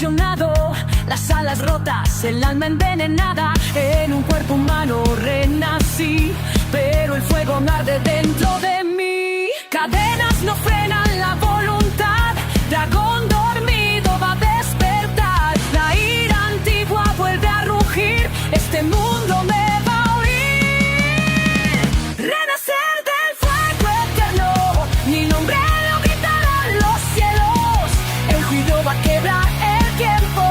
convulsionado, las alas rotas, el alma envenenada. En un cuerpo humano renací, pero el fuego arde dentro de mí. Cadenas no frenan la voluntad, dragón dormido va a despertar. La ira antigua vuelve a rugir, este mundo me va a oír. Renacer del fuego eterno, mi nombre lo gritarán los cielos. El juicio va a quebrar el tiempo,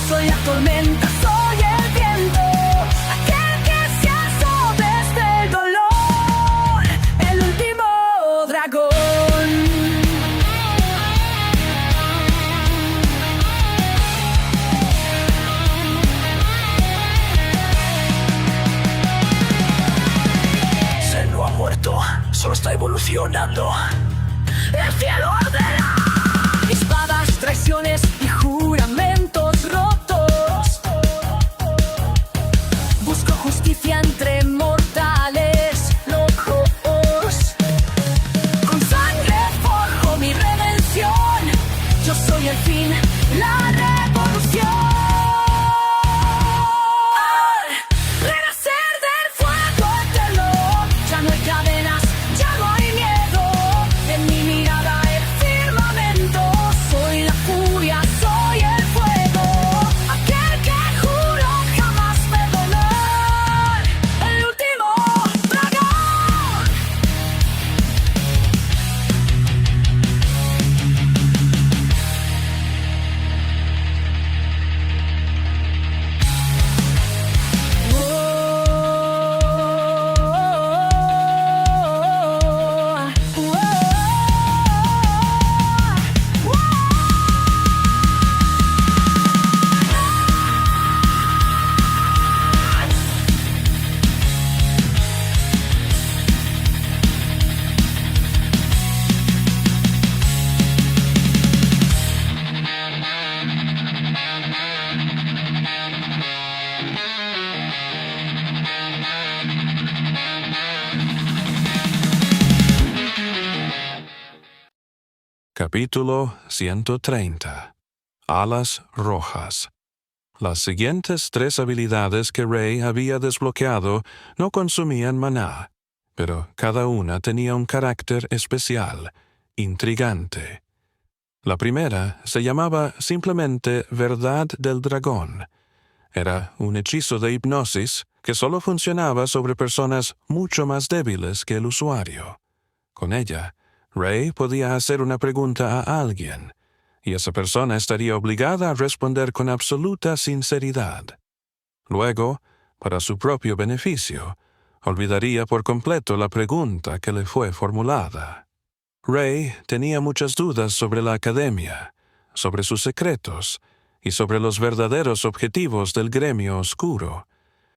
soy la tormenta, soy el viento, aquel que se alzó desde el dolor, el último dragón. Se no ha muerto, solo está evolucionando. El cielo arderá. Espadas, traiciones y juramentos rotos. Busco justicia entre mortales locos. Con sangre forjo mi redención. Yo soy el fin, la revolución. Renacer del fuego eterno. Ya no hay cadenas, ya no hay miedo. En mi mirada el firmamento. Soy la furia, soy el fuego, aquel que juro jamás perdonar. El último dragón. Capítulo 130. Alas rojas. Las siguientes tres habilidades que Rey había desbloqueado no consumían maná, pero cada una tenía un carácter especial, intrigante. La primera se llamaba simplemente Verdad del Dragón. Era un hechizo de hipnosis que solo funcionaba sobre personas mucho más débiles que el usuario. Con ella, Rey podía hacer una pregunta a alguien, y esa persona estaría obligada a responder con absoluta sinceridad. Luego, para su propio beneficio, olvidaría por completo la pregunta que le fue formulada. Rey tenía muchas dudas sobre la academia, sobre sus secretos y sobre los verdaderos objetivos del gremio oscuro.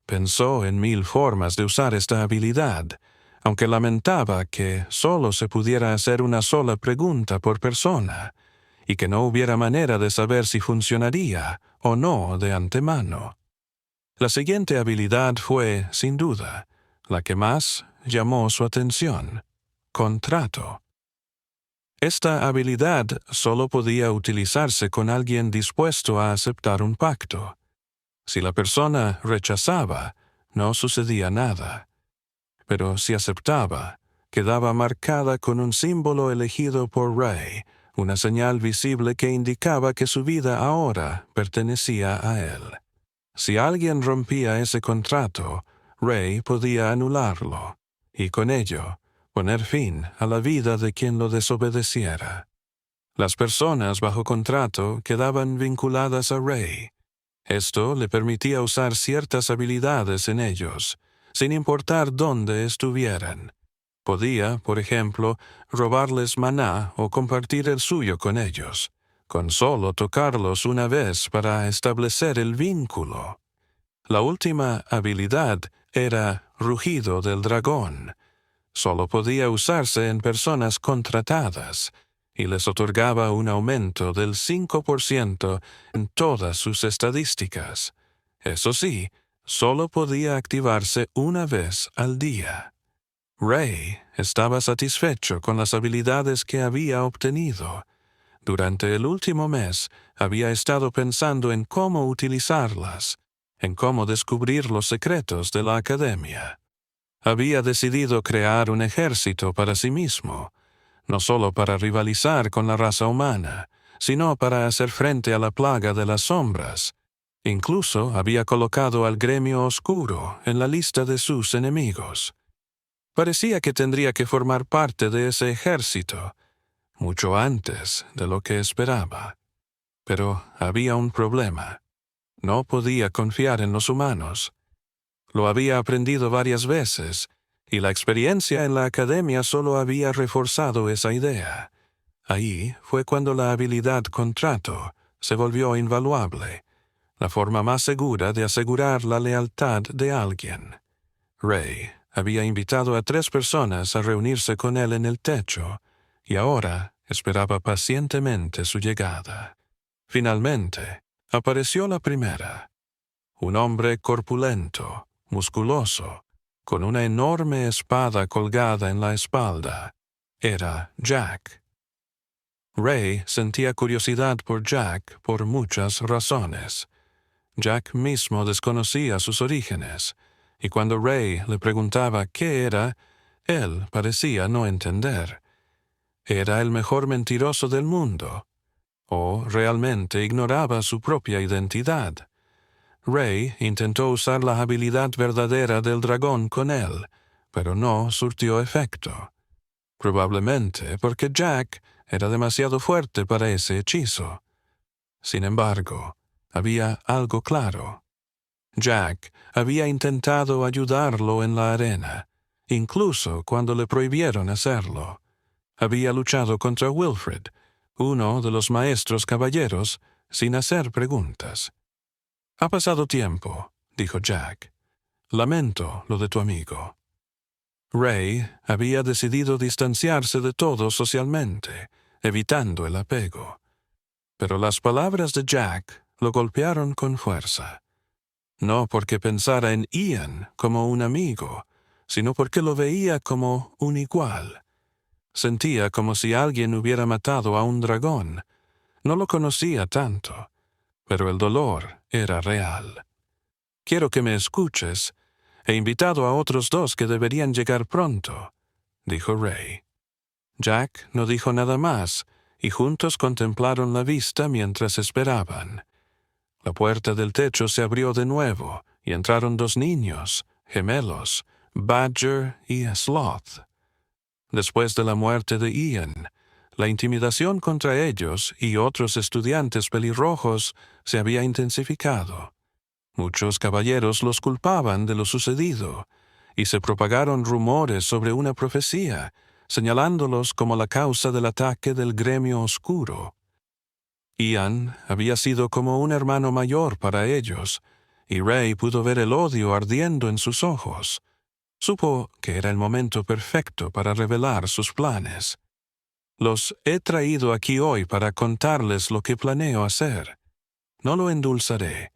Pensó en 1000 formas de usar esta habilidad, aunque lamentaba que solo se pudiera hacer una sola pregunta por persona, y que no hubiera manera de saber si funcionaría o no de antemano. La siguiente habilidad fue, sin duda, la que más llamó su atención: contrato. Esta habilidad solo podía utilizarse con alguien dispuesto a aceptar un pacto. Si la persona rechazaba, no sucedía nada. Pero si aceptaba, quedaba marcada con un símbolo elegido por Rey, una señal visible que indicaba que su vida ahora pertenecía a él. Si alguien rompía ese contrato, Rey podía anularlo, y con ello poner fin a la vida de quien lo desobedeciera. Las personas bajo contrato quedaban vinculadas a Rey. Esto le permitía usar ciertas habilidades en ellos, sin importar dónde estuvieran. Podía, por ejemplo, robarles maná o compartir el suyo con ellos, con solo tocarlos una vez para establecer el vínculo. La última habilidad era Rugido del Dragón. Solo podía usarse en personas contratadas, y les otorgaba un aumento del 5% en todas sus estadísticas. Eso sí, solo podía activarse una vez al día. Rey estaba satisfecho con las habilidades que había obtenido. Durante el último mes había estado pensando en cómo utilizarlas, en cómo descubrir los secretos de la academia. Había decidido crear un ejército para sí mismo, no solo para rivalizar con la raza humana, sino para hacer frente a la plaga de las sombras. Incluso había colocado al gremio oscuro en la lista de sus enemigos. Parecía que tendría que formar parte de ese ejército, mucho antes de lo que esperaba. Pero había un problema. No podía confiar en los humanos. Lo había aprendido varias veces, y la experiencia en la academia solo había reforzado esa idea. Ahí fue cuando la habilidad con trato se volvió invaluable, la forma más segura de asegurar la lealtad de alguien. Ray había invitado a 3 personas a reunirse con él en el techo, y ahora esperaba pacientemente su llegada. Finalmente, apareció la primera. Un hombre corpulento, musculoso, con una enorme espada colgada en la espalda. Era Jack. Ray sentía curiosidad por Jack por muchas razones. Jack mismo desconocía sus orígenes, y cuando Ray le preguntaba qué era, él parecía no entender. Era el mejor mentiroso del mundo, o realmente ignoraba su propia identidad. Ray intentó usar la habilidad verdadera del dragón con él, pero no surtió efecto. Probablemente porque Jack era demasiado fuerte para ese hechizo. Sin embargo, había algo claro. Jack había intentado ayudarlo en la arena, incluso cuando le prohibieron hacerlo. Había luchado contra Wilfred, uno de los maestros caballeros, sin hacer preguntas. «Ha pasado tiempo», dijo Jack. «Lamento lo de tu amigo». Ray había decidido distanciarse de todos socialmente, evitando el apego. Pero las palabras de Jack lo golpearon con fuerza. No porque pensara en Ian como un amigo, sino porque lo veía como un igual. Sentía como si alguien hubiera matado a un dragón. No lo conocía tanto, pero el dolor era real. «Quiero que me escuches. He invitado a otros 2 que deberían llegar pronto», dijo Ray. Jack no dijo nada más, y juntos contemplaron la vista mientras esperaban. La puerta del techo se abrió de nuevo, y entraron 2 niños, gemelos, Badger y Sloth. Después de la muerte de Ian, la intimidación contra ellos y otros estudiantes pelirrojos se había intensificado. Muchos caballeros los culpaban de lo sucedido, y se propagaron rumores sobre una profecía, señalándolos como la causa del ataque del gremio oscuro. Ian había sido como un hermano mayor para ellos, y Ray pudo ver el odio ardiendo en sus ojos. Supo que era el momento perfecto para revelar sus planes. «Los he traído aquí hoy para contarles lo que planeo hacer. No lo endulzaré.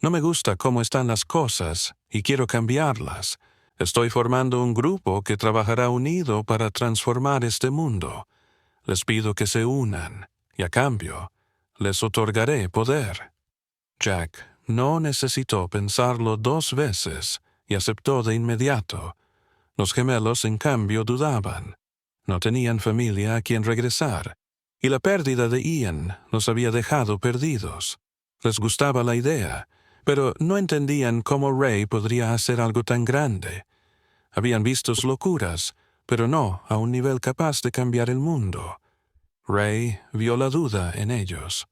No me gusta cómo están las cosas y quiero cambiarlas. Estoy formando un grupo que trabajará unido para transformar este mundo. Les pido que se unan, y a cambio, les otorgaré poder». Jack no necesitó pensarlo 2 veces y aceptó de inmediato. Los gemelos, en cambio, dudaban. No tenían familia a quien regresar, y la pérdida de Ian los había dejado perdidos. Les gustaba la idea, pero no entendían cómo Ray podría hacer algo tan grande. Habían visto sus locuras, pero no a un nivel capaz de cambiar el mundo. Ray vio la duda en ellos.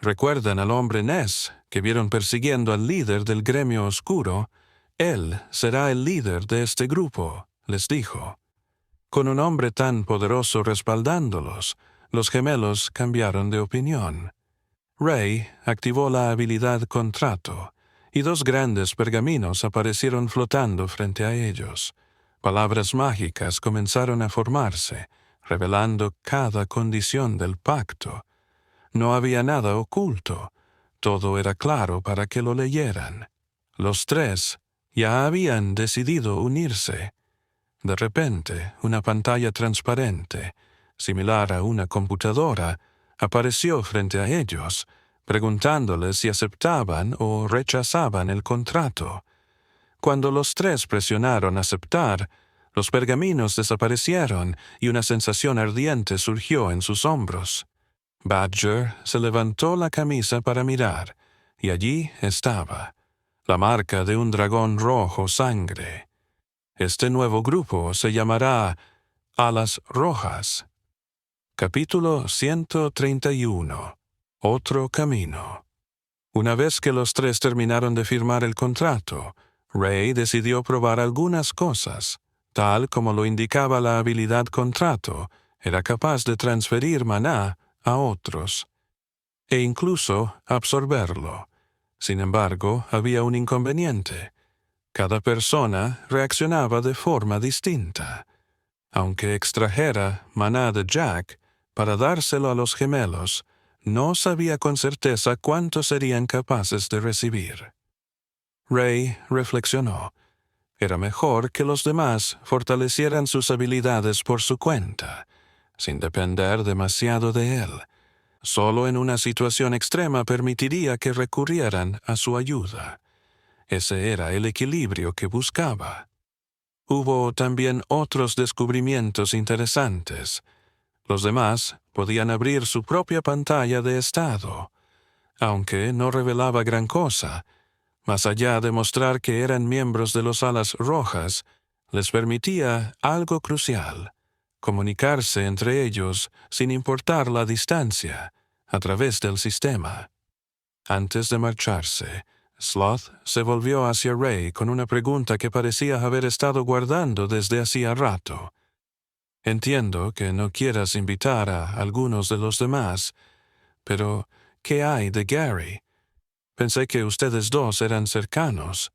¿Recuerdan al hombre Ness que vieron persiguiendo al líder del gremio oscuro? Él será el líder de este grupo, les dijo. Con un hombre tan poderoso respaldándolos, los gemelos cambiaron de opinión. Ray activó la habilidad contrato, y 2 grandes pergaminos aparecieron flotando frente a ellos. Palabras mágicas comenzaron a formarse, revelando cada condición del pacto. No había nada oculto, todo era claro para que lo leyeran. Los 3 ya habían decidido unirse. De repente, una pantalla transparente, similar a una computadora, apareció frente a ellos, preguntándoles si aceptaban o rechazaban el contrato. Cuando los tres presionaron aceptar, los pergaminos desaparecieron y una sensación ardiente surgió en sus hombros. Badger se levantó la camisa para mirar, y allí estaba, la marca de un dragón rojo sangre. Este nuevo grupo se llamará Alas Rojas. Capítulo 131. Otro camino. Una vez que los tres terminaron de firmar el contrato, Ray decidió probar algunas cosas. Tal como lo indicaba la habilidad contrato, era capaz de transferir maná a otros, e incluso absorberlo. Sin embargo, había un inconveniente. Cada persona reaccionaba de forma distinta. Aunque extrajera maná de Jack para dárselo a los gemelos, no sabía con certeza cuánto serían capaces de recibir. Ray reflexionó. Era mejor que los demás fortalecieran sus habilidades por su cuenta, sin depender demasiado de él. Solo en una situación extrema permitiría que recurrieran a su ayuda. Ese era el equilibrio que buscaba. Hubo también otros descubrimientos interesantes. Los demás podían abrir su propia pantalla de estado. Aunque no revelaba gran cosa, más allá de mostrar que eran miembros de los Alas Rojas, les permitía algo crucial: comunicarse entre ellos sin importar la distancia, a través del sistema. Antes de marcharse, Sloth se volvió hacia Ray con una pregunta que parecía haber estado guardando desde hacía rato. Entiendo que no quieras invitar a algunos de los demás, pero ¿qué hay de Gary? Pensé que ustedes dos eran cercanos.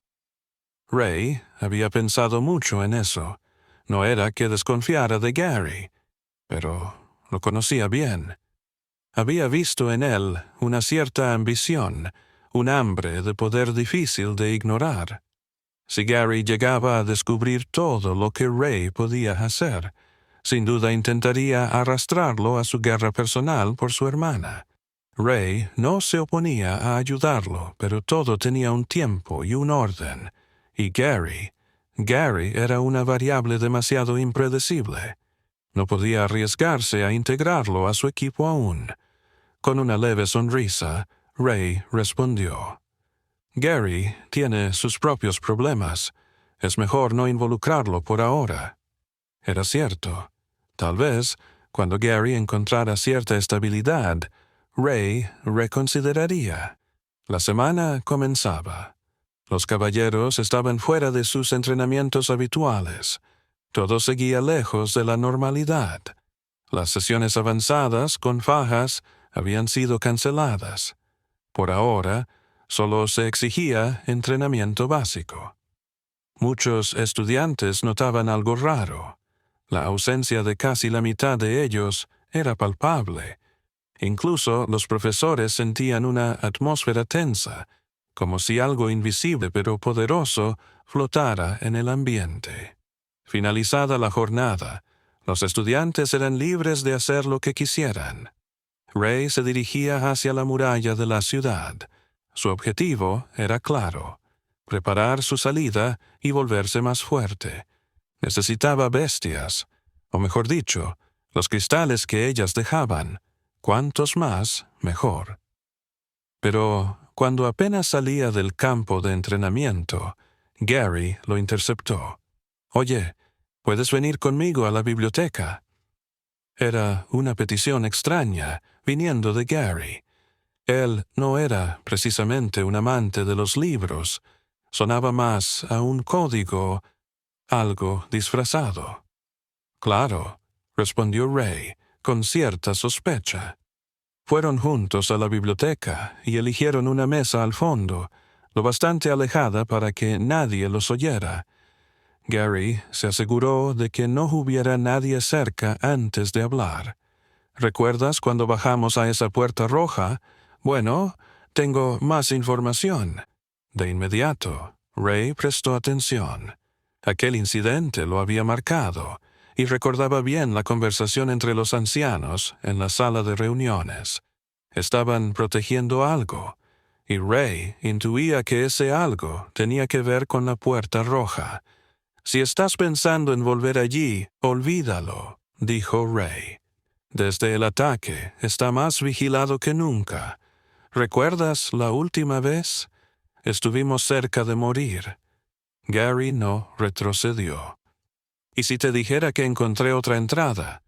Ray había pensado mucho en eso. No era que desconfiara de Gary, pero lo conocía bien. Había visto en él una cierta ambición, un hambre de poder difícil de ignorar. Si Gary llegaba a descubrir todo lo que Ray podía hacer, sin duda intentaría arrastrarlo a su guerra personal por su hermana. Ray no se oponía a ayudarlo, pero todo tenía un tiempo y un orden. Y Gary era una variable demasiado impredecible. No podía arriesgarse a integrarlo a su equipo aún. Con una leve sonrisa, Ray respondió: Gary tiene sus propios problemas. Es mejor no involucrarlo por ahora. Era cierto. Tal vez, cuando Gary encontrara cierta estabilidad, Ray reconsideraría. La semana comenzaba. Los caballeros estaban fuera de sus entrenamientos habituales. Todo seguía lejos de la normalidad. Las sesiones avanzadas con fajas habían sido canceladas. Por ahora, solo se exigía entrenamiento básico. Muchos estudiantes notaban algo raro. La ausencia de casi la mitad de ellos era palpable. Incluso los profesores sentían una atmósfera tensa, como si algo invisible pero poderoso flotara en el ambiente. Finalizada la jornada, los estudiantes eran libres de hacer lo que quisieran. Ray se dirigía hacia la muralla de la ciudad. Su objetivo era claro: preparar su salida y volverse más fuerte. Necesitaba bestias, o mejor dicho, los cristales que ellas dejaban. Cuantos más, mejor. Pero cuando apenas salía del campo de entrenamiento, Gary lo interceptó. «Oye, ¿puedes venir conmigo a la biblioteca?» Era una petición extraña, viniendo de Gary. Él no era precisamente un amante de los libros. Sonaba más a un código, algo disfrazado. «Claro», respondió Ray, con cierta sospecha. Fueron juntos a la biblioteca y eligieron una mesa al fondo, lo bastante alejada para que nadie los oyera. Gary se aseguró de que no hubiera nadie cerca antes de hablar. ¿Recuerdas cuando bajamos a esa puerta roja? Bueno, tengo más información. De inmediato, Ray prestó atención. Aquel incidente lo había marcado, y recordaba bien la conversación entre los ancianos en la sala de reuniones. Estaban protegiendo algo, y Ray intuía que ese algo tenía que ver con la Puerta Roja. «Si estás pensando en volver allí, olvídalo», dijo Ray. «Desde el ataque está más vigilado que nunca. ¿Recuerdas la última vez? Estuvimos cerca de morir». Gary no retrocedió. «¿Y si te dijera que encontré otra entrada?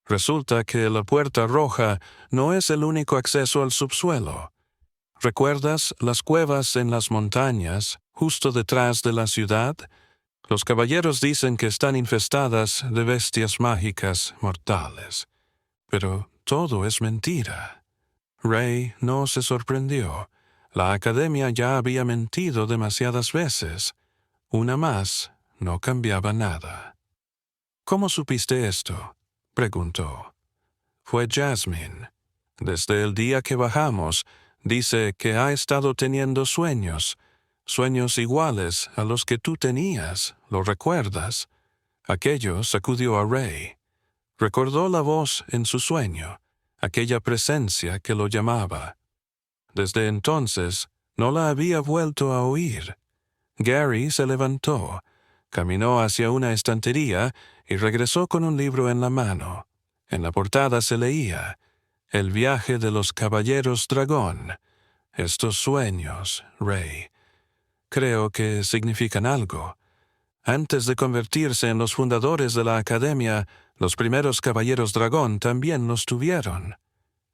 Resulta que la Puerta Roja no es el único acceso al subsuelo. ¿Recuerdas las cuevas en las montañas, justo detrás de la ciudad? Los caballeros dicen que están infestadas de bestias mágicas mortales. Pero todo es mentira». Ray no se sorprendió. La academia ya había mentido demasiadas veces. Una más no cambiaba nada. «¿Cómo supiste esto?», preguntó. «Fue Jasmine. Desde el día que bajamos, dice que ha estado teniendo sueños iguales a los que tú tenías, ¿lo recuerdas?». Aquello sacudió a Ray. Recordó la voz en su sueño, aquella presencia que lo llamaba. Desde entonces no la había vuelto a oír. Gary se levantó, caminó hacia una estantería y regresó con un libro en la mano. En la portada se leía: «El viaje de los caballeros dragón». Estos sueños, Ray, creo que significan algo. Antes de convertirse en los fundadores de la academia, los primeros caballeros dragón también los tuvieron.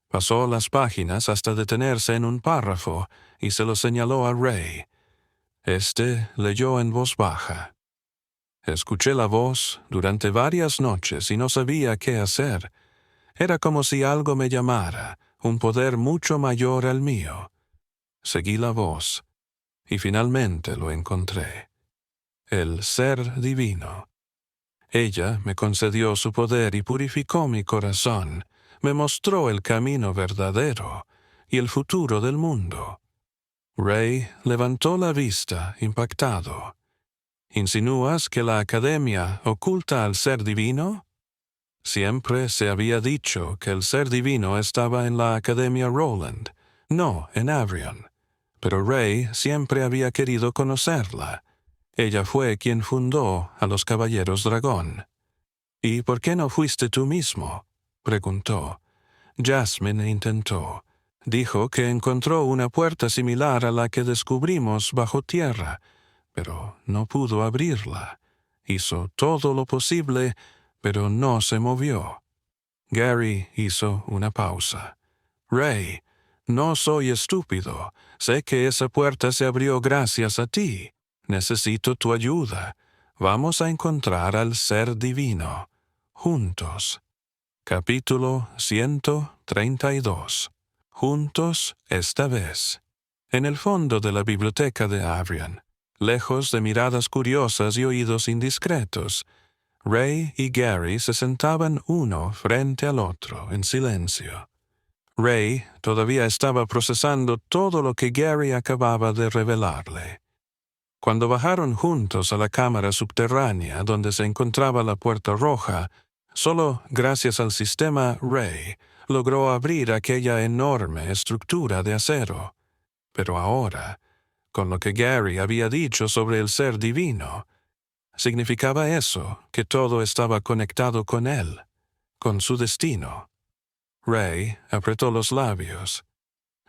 Pasó las páginas hasta detenerse en un párrafo y se lo señaló a Ray. Este leyó en voz baja. «Escuché la voz durante varias noches y no sabía qué hacer. Era como si algo me llamara, un poder mucho mayor al mío. Seguí la voz y finalmente lo encontré. El ser divino. Ella me concedió su poder y purificó mi corazón, me mostró el camino verdadero y el futuro del mundo». Ray levantó la vista, impactado. «¿Insinúas que la academia oculta al ser divino?». Siempre se había dicho que el ser divino estaba en la Academia Roland, no en Avrion. Pero Ray siempre había querido conocerla. Ella fue quien fundó a los Caballeros Dragón. «¿Y por qué no fuiste tú mismo?», preguntó. Jasmine intentó. Dijo que encontró una puerta similar a la que descubrimos bajo tierra, pero no pudo abrirla. Hizo todo lo posible, pero no se movió. Gary hizo una pausa. «Ray, no soy estúpido. Sé que esa puerta se abrió gracias a ti. Necesito tu ayuda. Vamos a encontrar al ser divino. Juntos». Capítulo 132. Juntos esta vez. En el fondo de la biblioteca de Avrion, lejos de miradas curiosas y oídos indiscretos, Ray y Gary se sentaban uno frente al otro, en silencio. Ray todavía estaba procesando todo lo que Gary acababa de revelarle. Cuando bajaron juntos a la cámara subterránea donde se encontraba la Puerta Roja, solo gracias al sistema Ray logró abrir aquella enorme estructura de acero. Pero ahora, con lo que Gary había dicho sobre el ser divino, significaba eso, que todo estaba conectado con él, con su destino. Ray apretó los labios.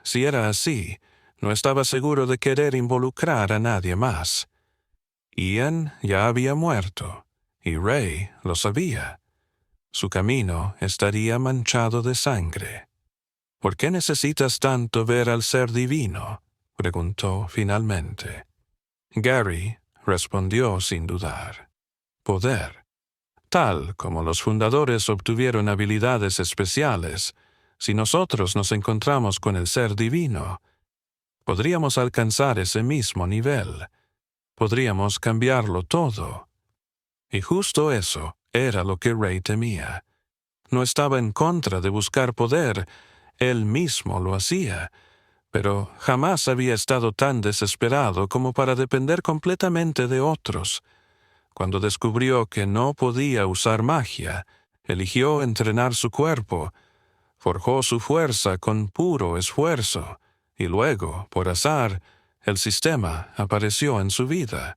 Si era así, no estaba seguro de querer involucrar a nadie más. Ian ya había muerto, y Ray lo sabía. Su camino estaría manchado de sangre. «¿Por qué necesitas tanto ver al ser divino?», preguntó finalmente. Gary respondió sin dudar. «Poder. Tal como los fundadores obtuvieron habilidades especiales, si nosotros nos encontramos con el ser divino, podríamos alcanzar ese mismo nivel. Podríamos cambiarlo todo». Y justo eso era lo que Ray temía. No estaba en contra de buscar poder, él mismo lo hacía, pero jamás había estado tan desesperado como para depender completamente de otros. cuando descubrió que no podía usar magia, eligió entrenar su cuerpo, forjó su fuerza con puro esfuerzo, y luego, por azar, el sistema apareció en su vida.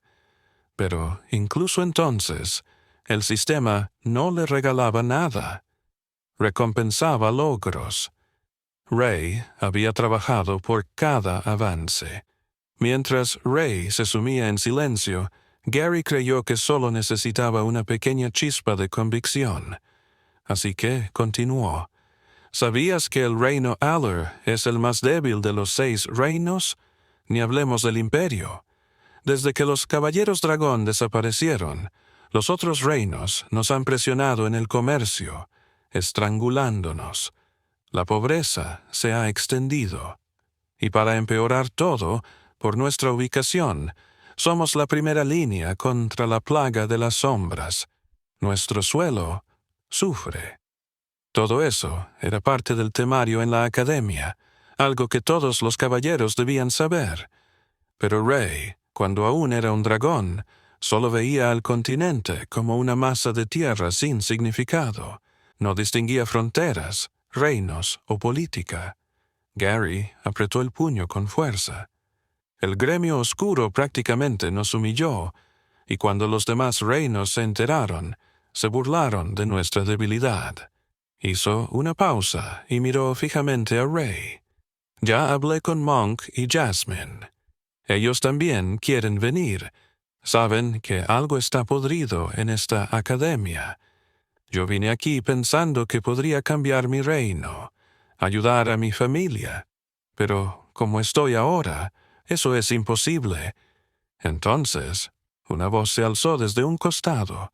Pero incluso entonces, el sistema no le regalaba nada. Recompensaba logros. Ray había trabajado por cada avance. Mientras Ray se sumía en silencio, Gary creyó que solo necesitaba una pequeña chispa de convicción. Así que continuó. ¿Sabías que el reino Aller es el más débil de los 6 reinos? Ni hablemos del imperio. Desde que los caballeros dragón desaparecieron, los otros reinos nos han presionado en el comercio, estrangulándonos. La pobreza se ha extendido. Y para empeorar todo, por nuestra ubicación, somos la primera línea contra la plaga de las sombras. Nuestro suelo sufre. Todo eso era parte del temario en la academia, algo que todos los caballeros debían saber. Pero Ray, cuando aún era un dragón, solo veía al continente como una masa de tierra sin significado. No distinguía fronteras, reinos o política. Gary apretó el puño con fuerza. El gremio oscuro prácticamente nos humilló, y cuando los demás reinos se enteraron, se burlaron de nuestra debilidad. Hizo una pausa y miró fijamente a Ray. Ya hablé con Monk y Jasmine. Ellos también quieren venir. Saben que algo está podrido en esta academia. Yo vine aquí pensando que podría cambiar mi reino, ayudar a mi familia. Pero como estoy ahora, eso es imposible. Entonces, una voz se alzó desde un costado.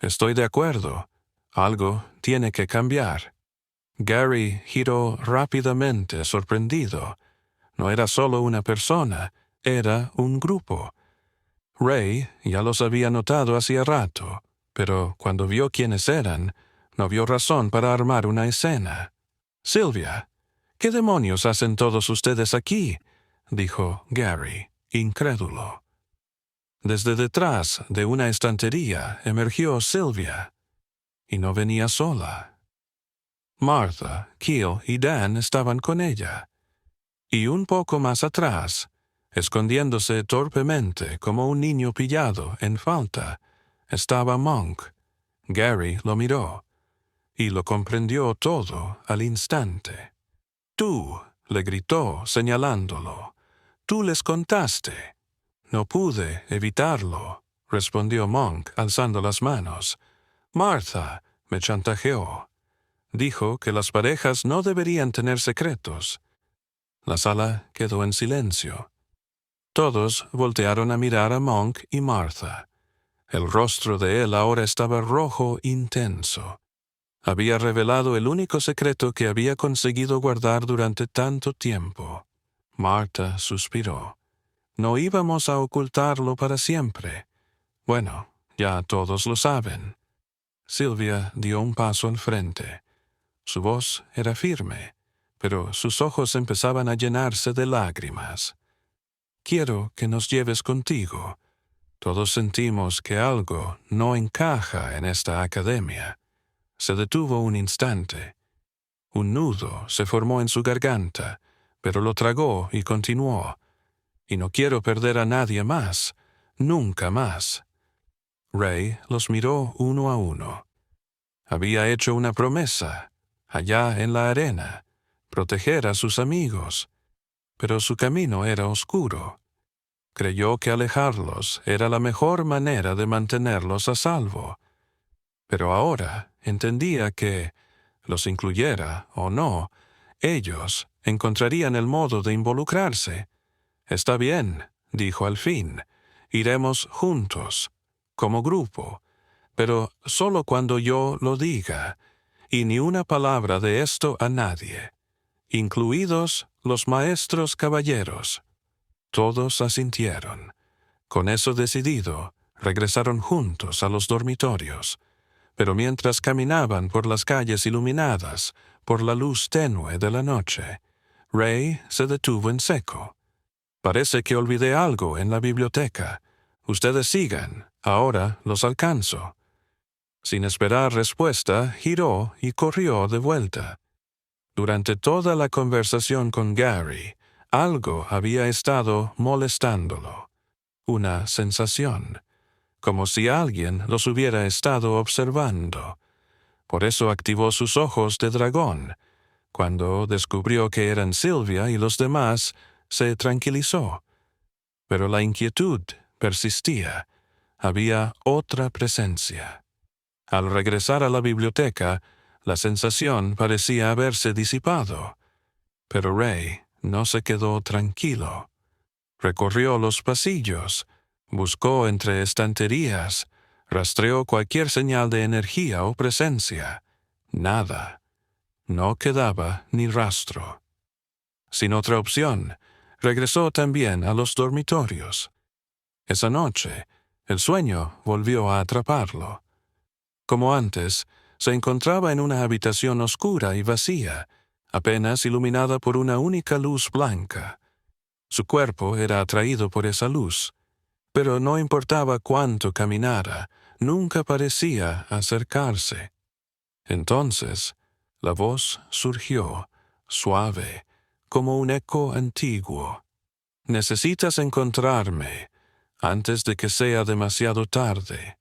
Estoy de acuerdo. Algo tiene que cambiar. Gary giró rápidamente, sorprendido. No era solo una persona, era un grupo. Ray ya los había notado hacía rato, pero cuando vio quiénes eran, no vio razón para armar una escena. «Sylvia, ¿qué demonios hacen todos ustedes aquí?», dijo Gary, incrédulo. Desde detrás de una estantería emergió Sylvia. Y no venía sola. Martha, Keel y Dan estaban con ella. Y un poco más atrás, escondiéndose torpemente como un niño pillado en falta, estaba Monk. Gary lo miró, y lo comprendió todo al instante. «Tú», le gritó, señalándolo, «tú les contaste». «No pude evitarlo», respondió Monk, alzando las manos. «Martha me chantajeó. Dijo que las parejas no deberían tener secretos». La sala quedó en silencio. Todos voltearon a mirar a Monk y Martha. El rostro de él ahora estaba rojo intenso. Había revelado el único secreto que había conseguido guardar durante tanto tiempo. Martha suspiró. «No íbamos a ocultarlo para siempre. Bueno, ya todos lo saben». Sylvia dio un paso al frente. Su voz era firme, pero sus ojos empezaban a llenarse de lágrimas. «Quiero que nos lleves contigo. Todos sentimos que algo no encaja en esta academia». Se detuvo un instante. Un nudo se formó en su garganta, pero lo tragó y continuó. «Y no quiero perder a nadie más, nunca más». Ray los miró uno a uno. Había hecho una promesa, allá en la arena, proteger a sus amigos, pero su camino era oscuro. Creyó que alejarlos era la mejor manera de mantenerlos a salvo. Pero ahora entendía que, los incluyera o no, ellos encontrarían el modo de involucrarse. «Está bien», dijo al fin, «iremos juntos, como grupo, pero solo cuando yo lo diga, y ni una palabra de esto a nadie, incluidos los maestros caballeros». Todos asintieron. Con eso decidido, regresaron juntos a los dormitorios. Pero mientras caminaban por las calles iluminadas por la luz tenue de la noche, Ray se detuvo en seco. «Parece que olvidé algo en la biblioteca. Ustedes sigan, ahora los alcanzo. Sin esperar respuesta, giró y corrió de vuelta. Durante toda la conversación con Gary, algo había estado molestándolo. Una sensación, como si alguien los hubiera estado observando. Por eso activó sus ojos de dragón. Cuando descubrió que eran Sylvia y los demás, se tranquilizó. Pero la inquietud persistía. Había otra presencia. Al regresar a la biblioteca, la sensación parecía haberse disipado. Pero Ray no se quedó tranquilo. Recorrió los pasillos, buscó entre estanterías, rastreó cualquier señal de energía o presencia. Nada. No quedaba ni rastro. Sin otra opción, regresó también a los dormitorios. Esa noche, el sueño volvió a atraparlo. Como antes, se encontraba en una habitación oscura y vacía, apenas iluminada por una única luz blanca. Su cuerpo era atraído por esa luz, pero no importaba cuánto caminara, nunca parecía acercarse. Entonces, la voz surgió, suave, como un eco antiguo. «Necesitas encontrarme antes de que sea demasiado tarde».